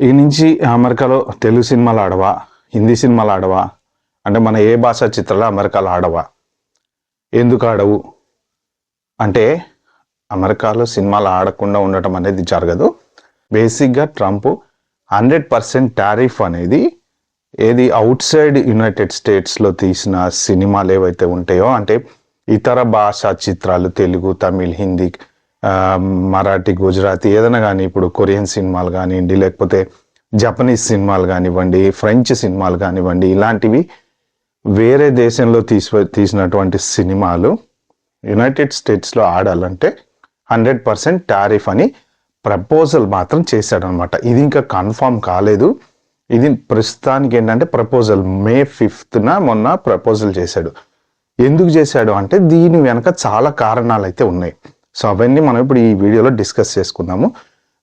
ఈ నుంచి అమెరికాలో తెలుగు సినిమాలు ఆడవా, హిందీ సినిమాలు ఆడవా, అంటే మన ఏ భాషా చిత్రాలు అమెరికాలో ఆడవా, ఎందుకు ఆడవు అంటే అమెరికాలో సినిమాలు ఆడకుండా ఉండటం అనేది జరగదు. బేసిక్గా ట్రంప్ 100% టారిఫ్ అనేది ఏది అవుట్ సైడ్ యునైటెడ్ స్టేట్స్లో తీసిన సినిమాలు ఏవైతే ఉంటాయో, అంటే ఇతర భాషా చిత్రాలు తెలుగు, తమిళ్, హిందీ, మరాఠీ, గుజరాతీ ఏదైనా కానీ, ఇప్పుడు కొరియన్ సినిమాలు కానివ్వండి, లేకపోతే జపనీస్ సినిమాలు కానివ్వండి, ఫ్రెంచ్ సినిమాలు కానివ్వండి, ఇలాంటివి వేరే దేశంలో తీసినటువంటి సినిమాలు యునైటెడ్ స్టేట్స్లో ఆడాలంటే 100% టారిఫ్ అని ప్రపోజల్ మాత్రం చేశాడనమాట. ఇది ఇంకా కన్ఫర్మ్ కాలేదు. ఇది ప్రస్తుతానికి ఏంటంటే ప్రపోజల్ మే 5న మొన్న ప్రపోజల్ చేశాడు. ఎందుకు చేశాడు అంటే దీని వెనక చాలా కారణాలు అయితే ఉన్నాయి. సో అవన్నీ మనం ఇప్పుడు ఈ వీడియోలో డిస్కస్ చేసుకుందాము.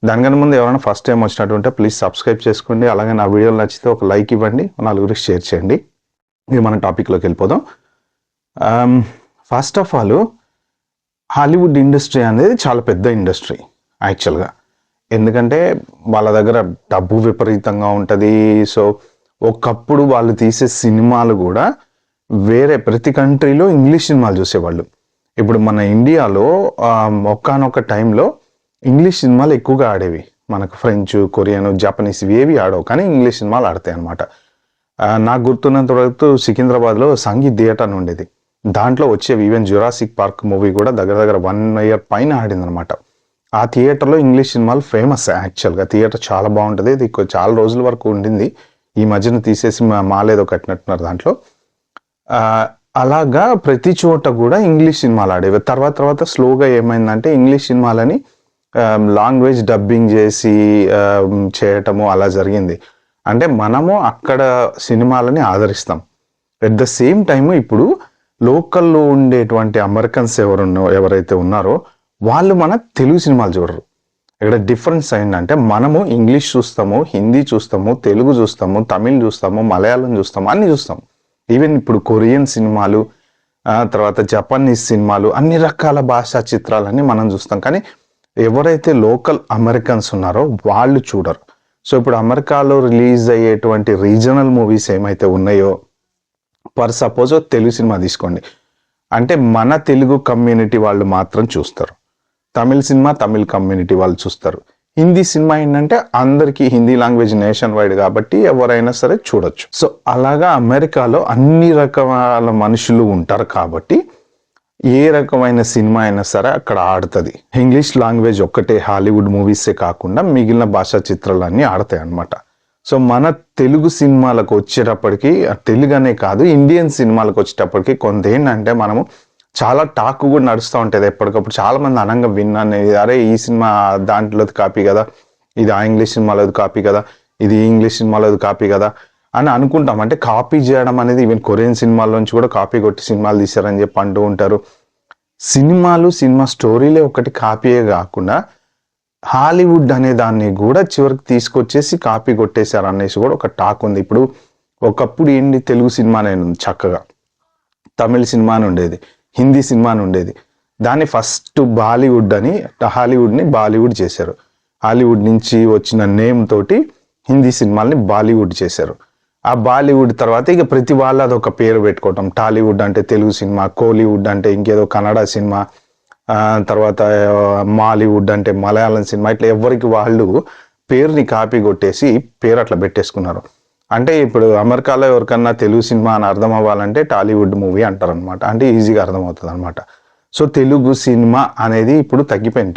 దానికన్నా ముందు ఎవరైనా ఫస్ట్ టైం వచ్చినట్టుంటే ప్లీజ్ సబ్స్క్రైబ్ చేసుకోండి. అలాగే నా వీడియోలు నచ్చితే ఒక లైక్ ఇవ్వండి, నలుగురికి షేర్ చేయండి. ఇది మన టాపిక్లోకి వెళ్ళిపోదాం. First of all, Hollywood industry అనేది చాలా పెద్ద ఇండస్ట్రీ యాక్చువల్గా. ఎందుకంటే వాళ్ళ దగ్గర డబ్బు విపరీతంగా ఉంటుంది. సో ఒకప్పుడు వాళ్ళు తీసే సినిమాలు కూడా వేరే ప్రతి కంట్రీలో ఇంగ్లీష్ సినిమాలు చూసేవాళ్ళు. ఇప్పుడు మన ఇండియాలో ఒకానొక టైంలో ఇంగ్లీష్ సినిమాలు ఎక్కువగా ఆడేవి. మనకు ఫ్రెంచ్, కొరియన్, జపనీస్ ఏవి ఆడవు, కానీ ఇంగ్లీష్ సినిమాలు ఆడతాయి అనమాట. నాకు గుర్తున్నంత వరకు సికింద్రాబాద్లో సంగీత్ థియేటర్ అని ఉండేది. దాంట్లో వచ్చేవి. ఈవెన్ జురాసిక్ పార్క్ మూవీ కూడా దగ్గర 1 year పైన ఆడింది అనమాట. ఆ థియేటర్లో ఇంగ్లీష్ సినిమాలు ఫేమస్ యాక్చువల్గా. థియేటర్ చాలా బాగుంటుంది. ఇది చాలా రోజుల వరకు ఉండింది. ఈ మధ్యన తీసేసి మాలేదో కట్టినట్టున్నారు దాంట్లో. అలాగా ప్రతి చోట కూడా ఇంగ్లీష్ సినిమాలు ఆడేవి. తర్వాత స్లోగా ఏమైందంటే ఇంగ్లీష్ సినిమాలని లాంగ్వేజ్ డబ్బింగ్ చేసి చేయటము అలా జరిగింది. అంటే మనము అక్కడ సినిమాలని ఆదరిస్తాం. ఎట్ ద సేమ్ టైమ్ ఇప్పుడు లోకల్లో ఉండేటువంటి అమెరికన్స్ ఎవరైతే ఉన్నారో వాళ్ళు మన తెలుగు సినిమాలు చూడరు. ఇక్కడ డిఫరెన్స్ ఏంటంటే మనము ఇంగ్లీష్ చూస్తాము, హిందీ చూస్తాము, తెలుగు చూస్తాము, తమిళ్ చూస్తాము, మలయాళం చూస్తాము, అన్ని చూస్తాము. ఈవెన్ ఇప్పుడు కొరియన్ సినిమాలు, తర్వాత జపనీస్ సినిమాలు, అన్ని రకాల భాషా చిత్రాలన్నీ మనం చూస్తాం. కానీ ఎవరైతే లోకల్ అమెరికన్స్ ఉన్నారో వాళ్ళు చూడరు. సో ఇప్పుడు అమెరికాలో రిలీజ్ అయ్యేటువంటి రీజనల్ మూవీస్ ఏమైతే ఉన్నాయో, ఫర్ సపోజ్ తెలుగు సినిమా తీసుకోండి, అంటే మన తెలుగు కమ్యూనిటీ వాళ్ళు మాత్రం చూస్తారు. తమిళ సినిమా తమిళ కమ్యూనిటీ వాళ్ళు చూస్తారు. హిందీ సినిమా ఏంటంటే అందరికీ హిందీ లాంగ్వేజ్ నేషన్ వైడ్ కాబట్టి ఎవరైనా సరే చూడొచ్చు. సో అలాగా అమెరికాలో అన్ని రకాల మనుషులు ఉంటారు కాబట్టి ఏ రకమైన సినిమా అయినా సరే అక్కడ ఆడుతుంది. ఇంగ్లీష్ లాంగ్వేజ్ ఒక్కటే హాలీవుడ్ మూవీసే కాకుండా మిగిలిన భాషా చిత్రాలన్నీ ఆడతాయి అన్నమాట. సో మన తెలుగు సినిమాలకు వచ్చేటప్పటికి, తెలుగు అనే కాదు ఇండియన్ సినిమాలకు వచ్చేటప్పటికి కొంత ఏంటంటే మనము చాలా టాక్ కూడా నడుస్తూ ఉంటుంది ఎప్పటికప్పుడు. చాలా మంది అనంగా విన్నాను, అరే ఈ సినిమా దాంట్లోది కాపీ కదా, ఇది ఆ ఇంగ్లీష్ సినిమాలోది కాపీ కదా, ఇది ఇంగ్లీష్ సినిమాలోది కాపీ కదా అని అనుకుంటాం. అంటే కాపీ చేయడం అనేది ఈవెన్ కొరియన్ సినిమాల్లోంచి కూడా కాపీ కొట్టి సినిమాలు తీశారని చెప్పి అంటూ ఉంటారు. సినిమా స్టోరీలే ఒకటి కాపీయే కాకుండా హాలీవుడ్ అనే దాన్ని కూడా చివరికి తీసుకొచ్చేసి కాపీ కొట్టేశారు అనేసి కూడా ఒక టాక్ ఉంది. ఇప్పుడు ఒకప్పుడు ఏంటి, తెలుగు సినిమానే చక్కగా, తమిళ సినిమాని ఉండేది, హిందీ సినిమాని ఉండేది. దాన్ని ఫస్ట్ బాలీవుడ్ అని, హాలీవుడ్ని బాలీవుడ్ చేశారు. హాలీవుడ్ నుంచి వచ్చిన నేమ్ తోటి హిందీ సినిమాల్ని బాలీవుడ్ చేశారు. ఆ బాలీవుడ్ తర్వాత ఇక ప్రతి వాళ్ళు అదొక పేరు పెట్టుకోవటం. టాలీవుడ్ అంటే తెలుగు సినిమా, కోలీవుడ్ అంటే ఇంకేదో కన్నడ సినిమా, తర్వాత మాలీవుడ్ అంటే మలయాళం సినిమా, ఇట్లా ఎవరికి వాళ్ళు పేరుని కాపీ కొట్టేసి పేరు అట్లా పెట్టేసుకున్నారు. అంటే ఇప్పుడు అమెరికాలో ఎవరికన్నా తెలుగు సినిమా అని అర్థం అవ్వాలంటే టాలీవుడ్ మూవీ అంటారు అనమాట. అంటే ఈజీగా అర్థమవుతుంది అనమాట. సో తెలుగు సినిమా అనేది ఇప్పుడు తగ్గిపోయింది.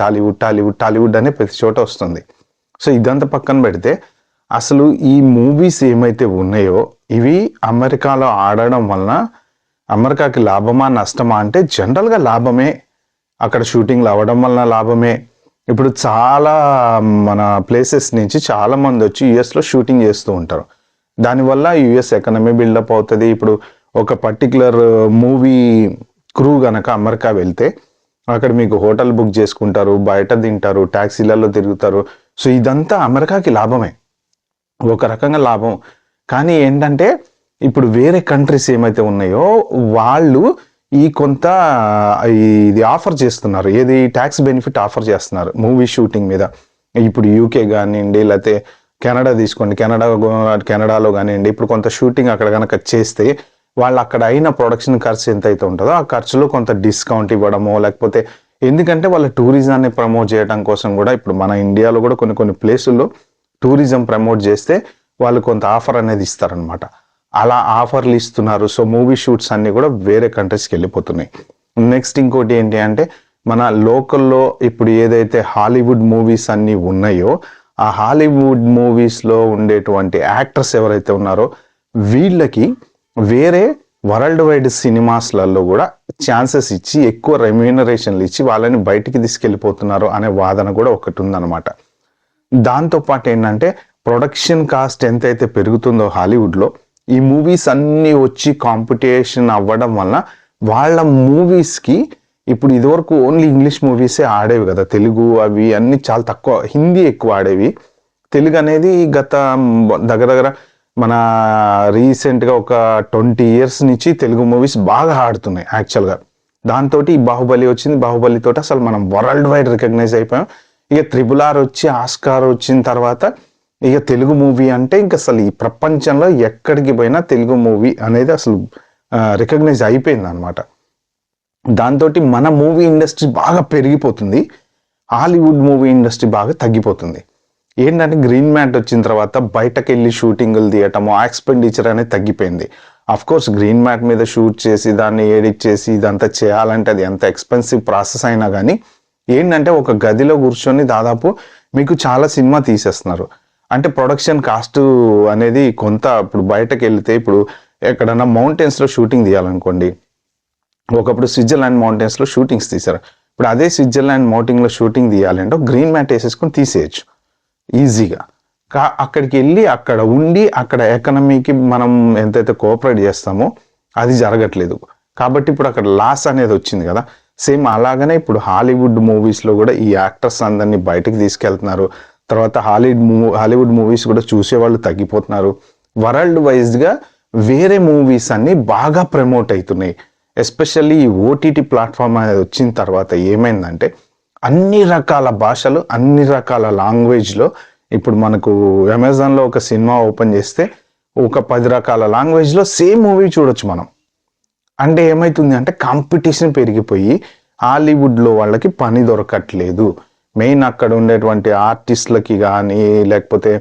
టాలీవుడ్ అనే ప్రతి చోట వస్తుంది. సో ఇదంతా పక్కన పెడితే అసలు ఈ మూవీస్ ఏమైతే ఉన్నాయో ఇవి అమెరికాలో ఆడడం వలన అమెరికాకి లాభమా నష్టమా అంటే జనరల్గా లాభమే. అక్కడ షూటింగ్లు అవ్వడం వలన లాభమే. ఇప్పుడు చాలా మన ప్లేసెస్ నుంచి చాలా మంది వచ్చి యుఎస్లో షూటింగ్ చేస్తూ ఉంటారు. దానివల్ల యుఎస్ ఎకనమీ బిల్డప్ అవుతుంది. ఇప్పుడు ఒక పర్టికులర్ మూవీ క్రూ గనక అమెరికా వెళ్తే అక్కడ మీకు హోటల్ బుక్ చేసుకుంటారు, బయట తింటారు, ట్యాక్సీలలో తిరుగుతారు. సో ఇదంతా అమెరికాకి లాభమే, ఒక రకంగా లాభం. కానీ ఏంటంటే ఇప్పుడు వేరే కంట్రీస్ ఏమైతే ఉన్నాయో వాళ్ళు ఈ కొంత ఇది ఆఫర్ చేస్తున్నారు, ఏది ట్యాక్స్ బెనిఫిట్ ఆఫర్ చేస్తున్నారు మూవీ షూటింగ్ మీద. ఇప్పుడు యూకే కానివ్వండి, లేకపోతే కెనడా తీసుకోండి, కెనడాలో కానివ్వండి, ఇప్పుడు కొంత షూటింగ్ అక్కడ కనుక చేస్తే వాళ్ళు అక్కడ అయిన ప్రొడక్షన్ ఖర్చు ఎంత అయితే ఉంటుందో ఆ ఖర్చులో కొంత డిస్కౌంట్ ఇవ్వడమో, లేకపోతే ఎందుకంటే వాళ్ళ టూరిజాన్ని ప్రమోట్ చేయడం కోసం కూడా ఇప్పుడు మన ఇండియాలో కూడా కొన్ని ప్లేసుల్లో టూరిజం ప్రమోట్ చేస్తే వాళ్ళు కొంత ఆఫర్ అనేది ఇస్తారనమాట. అలా ఆఫర్లు ఇస్తున్నారు. సో మూవీ షూట్స్ అన్ని కూడా వేరే కంట్రీస్కి వెళ్ళిపోతున్నాయి. నెక్స్ట్ ఇంకోటి ఏంటి అంటే మన లోకల్లో ఇప్పుడు ఏదైతే హాలీవుడ్ మూవీస్ అన్ని ఉన్నాయో ఆ హాలీవుడ్ మూవీస్లో ఉండేటువంటి యాక్టర్స్ ఎవరైతే ఉన్నారో వీళ్ళకి వేరే వరల్డ్ వైడ్ సినిమాస్లలో కూడా ఛాన్సెస్ ఇచ్చి ఎక్కువ రెమ్యూనరేషన్లు ఇచ్చి వాళ్ళని బయటికి తీసుకెళ్ళిపోతున్నారు అనే వాదన కూడా ఒకటి ఉందన్నమాట. దాంతోపాటు ఏంటంటే ప్రొడక్షన్ కాస్ట్ ఎంతైతే పెరుగుతుందో హాలీవుడ్లో ఈ మూవీస్ అన్నీ వచ్చి కాంపిటీషన్ అవ్వడం వలన వాళ్ళ మూవీస్కి ఇప్పుడు ఇదివరకు ఓన్లీ ఇంగ్లీష్ మూవీసే ఆడేవి కదా, తెలుగు అవి అన్ని చాలా తక్కువ, హిందీ ఎక్కువ ఆడేవి. తెలుగు అనేది గత దగ్గర మన రీసెంట్గా ఒక 20 years నుంచి తెలుగు మూవీస్ బాగా ఆడుతున్నాయి యాక్చువల్గా. దాంతో ఈ బాహుబలి వచ్చింది, బాహుబలితో అసలు మనం వరల్డ్ వైడ్ రికగ్నైజ్ అయిపోయాం. ఇక RRR వచ్చి ఆస్కార్ వచ్చిన తర్వాత ఇక తెలుగు మూవీ అంటే ఇంక అసలు ఈ ప్రపంచంలో ఎక్కడికి పోయినా తెలుగు మూవీ అనేది అసలు రికగ్నైజ్ అయిపోయింది అనమాట. దాంతో మన మూవీ ఇండస్ట్రీ బాగా పెరిగిపోతుంది, హాలీవుడ్ మూవీ ఇండస్ట్రీ బాగా తగ్గిపోతుంది. ఏంటంటే గ్రీన్ మ్యాట్ వచ్చిన తర్వాత బయటకు వెళ్ళి షూటింగ్లు తీయటము, ఆ ఎక్స్పెండిచర్ అనేది తగ్గిపోయింది. అఫ్ కోర్స్ గ్రీన్ మ్యాట్ మీద షూట్ చేసి దాన్ని ఎడిట్ చేసి ఇదంతా చేయాలంటే అది ఎంత ఎక్స్పెన్సివ్ ప్రాసెస్ అయినా కానీ ఏంటంటే ఒక గదిలో కూర్చొని దాదాపు మీకు చాలా సినిమా తీసేస్తున్నారు. అంటే ప్రొడక్షన్ కాస్ట్ అనేది కొంత ఇప్పుడు బయటకు వెళ్తే ఇప్పుడు ఎక్కడన్నా మౌంటైన్స్లో షూటింగ్ తీయాలనుకోండి, ఒకప్పుడు స్విట్జర్లాండ్ మౌంటైన్స్లో షూటింగ్స్ తీశారు. ఇప్పుడు అదే స్విట్జర్లాండ్ మౌంటైన్లో షూటింగ్ తీయాలంటే గ్రీన్ మ్యాట్ వేసేసుకొని తీసేయచ్చు ఈజీగా. అక్కడికి వెళ్ళి అక్కడ ఉండి అక్కడ ఎకనమీకి మనం ఎంతైతే కోఆపరేట్ చేస్తామో అది జరగట్లేదు. కాబట్టి ఇప్పుడు అక్కడ లాస్ అనేది వచ్చింది కదా. సేమ్ అలాగనే ఇప్పుడు హాలీవుడ్ మూవీస్లో కూడా ఈ యాక్టర్స్ అందరినీ బయటకు తీసుకెళ్తున్నారు. తర్వాత హాలీవుడ్ మూవీస్ కూడా చూసేవాళ్ళు తగ్గిపోతున్నారు. వరల్డ్ వైజ్గా వేరే మూవీస్ అన్ని బాగా ప్రమోట్ అవుతున్నాయి. ఎస్పెషల్లీ ఈ ఓటీటీ ప్లాట్ఫామ్ అనేది వచ్చిన తర్వాత ఏమైందంటే అన్ని రకాల భాషలు, అన్ని రకాల లాంగ్వేజ్లో ఇప్పుడు మనకు అమెజాన్లో ఒక సినిమా ఓపెన్ చేస్తే ఒక 10 రకాల లాంగ్వేజ్లో సేమ్ మూవీ చూడొచ్చు మనం. అంటే ఏమవుతుంది అంటే కాంపిటీషన్ పెరిగిపోయి హాలీవుడ్లో వాళ్ళకి పని దొరకట్లేదు. మెయిన్ అక్కడ ఉండేటువంటి ఆర్టిస్టులకి కానీ లేకపోతే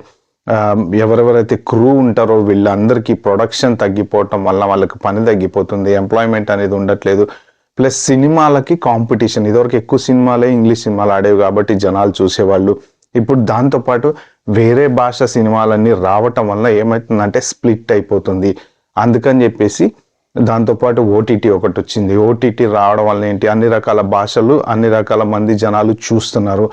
ఎవరెవరైతే క్రూ ఉంటారో వీళ్ళందరికీ ప్రొడక్షన్ తగ్గిపోవటం వల్ల వాళ్ళకి పని తగ్గిపోతుంది, ఎంప్లాయ్మెంట్ అనేది ఉండట్లేదు. ప్లస్ సినిమాలకి కాంపిటీషన్, ఇదివరకు ఎక్కువ సినిమాలే ఇంగ్లీష్ సినిమాలు ఆడేవి కాబట్టి జనాలు చూసేవాళ్ళు. ఇప్పుడు దాంతోపాటు వేరే భాష సినిమాలన్నీ రావటం వల్ల ఏమవుతుందంటే స్ప్లిట్ అయిపోతుంది. అందుకని చెప్పేసి దాంతోపాటు ఓటీటీ ఒకటి వచ్చింది. ఓటీటీ రావడం వల్ల ఏంటి, అన్ని రకాల భాషలు అన్ని రకాల మంది జనాలు చూస్తున్నారు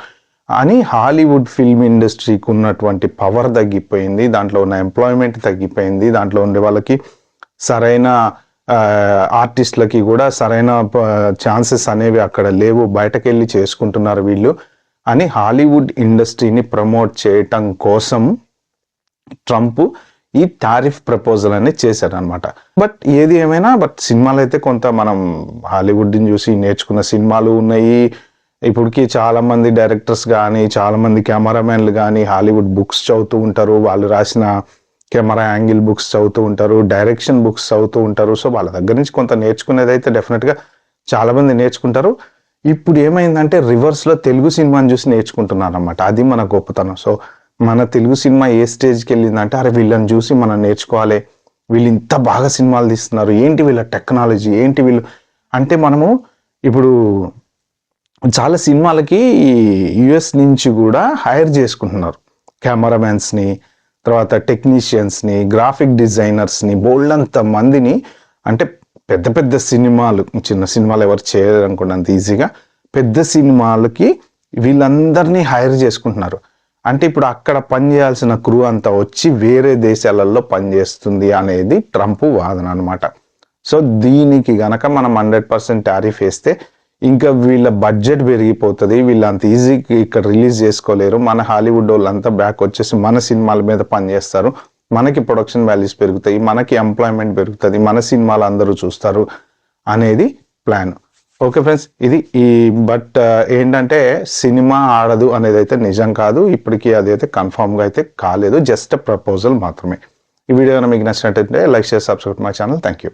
అని హాలీవుడ్ ఫిల్మ్ ఇండస్ట్రీకి ఉన్నటువంటి పవర్ తగ్గిపోయింది, దాంట్లో ఉన్న ఎంప్లాయ్మెంట్ తగ్గిపోయింది, దాంట్లో ఉండే వాళ్ళకి సరైన ఆర్టిస్టులకి కూడా సరైన ఛాన్సెస్ అనేవి అక్కడ లేవు, బయటకెళ్ళి చేసుకుంటున్నారు వీళ్ళు అని హాలీవుడ్ ఇండస్ట్రీని ప్రమోట్ చేయటం కోసం ట్రంప్ ఈ టారిఫ్ ప్రపోజల్ అనేది చేశారనమాట. బట్ ఏది ఏమైనా సినిమాలు అయితే కొంత మనం హాలీవుడ్ని చూసి నేర్చుకున్న సినిమాలు ఉన్నాయి. ఇప్పటికి చాలా మంది డైరెక్టర్స్ కానీ చాలా మంది కెమెరామెన్లు కానీ హాలీవుడ్ బుక్స్ చదువుతూ ఉంటారు, వాళ్ళు రాసిన కెమెరా యాంగిల్ బుక్స్ చదువుతూ ఉంటారు, డైరెక్షన్ బుక్స్ చదువుతూ ఉంటారు. సో వాళ్ళ దగ్గర నుంచి కొంత నేర్చుకునేది అయితే డెఫినెట్గా చాలా మంది నేర్చుకుంటారు. ఇప్పుడు ఏమైందంటే రివర్స్లో తెలుగు సినిమాని చూసి నేర్చుకుంటున్నారు అన్నమాట. అది మన గొప్పతనం. సో మన తెలుగు సినిమా ఏ స్టేజ్కి వెళ్ళిందంటే అరే వీళ్ళని చూసి మనం నేర్చుకోవాలి, వీళ్ళు ఇంత బాగా సినిమాలు తీస్తున్నారు, ఏంటి వీళ్ళ టెక్నాలజీ ఏంటి వీళ్ళు అంటే మనము ఇప్పుడు చాలా సినిమాలకి యుఎస్ నుంచి కూడా హైర్ చేసుకుంటున్నారు కెమెరామెన్స్ని, తర్వాత టెక్నీషియన్స్ని, గ్రాఫిక్ డిజైనర్స్ని, బోల్డంత మందిని. అంటే పెద్ద పెద్ద సినిమాలు, చిన్న సినిమాలు ఎవరు చేయరు అనుకోండి అంత ఈజీగా, పెద్ద సినిమాలకి వీళ్ళందరినీ హైర్ చేసుకుంటున్నారు. అంటే ఇప్పుడు అక్కడ పనిచేయాల్సిన క్రూ అంతా వచ్చి వేరే దేశాలలో పనిచేస్తుంది అనేది ట్రంప్ వాదన అనమాట. సో దీనికి గనక మనం 100% టారిఫ్ వేస్తే ఇంకా వీళ్ళ బడ్జెట్ పెరిగిపోతుంది, వీళ్ళు అంత ఈజీగా ఇక్కడ రిలీజ్ చేసుకోలేరు, మన హాలీవుడ్ వాళ్ళంతా బ్యాక్ వచ్చేసి మన సినిమాల మీద పనిచేస్తారు, మనకి ప్రొడక్షన్ వాల్యూస్ పెరుగుతాయి, మనకి ఎంప్లాయ్మెంట్ పెరుగుతుంది, మన సినిమాలు అందరూ చూస్తారు అనేది ప్లాన్. ఓకే ఫ్రెండ్స్, ఇది బట్ ఏంటంటే సినిమా ఆడదు అనేది అయితే నిజం కాదు. ఇప్పటికీ అది అయితే కన్ఫామ్గా అయితే కాలేదు, జస్ట్ ప్రపోజల్ మాత్రమే. ఈ వీడియో మీకు నచ్చినట్టయితే లైక్ చేసి subscribe my channel. Thank you.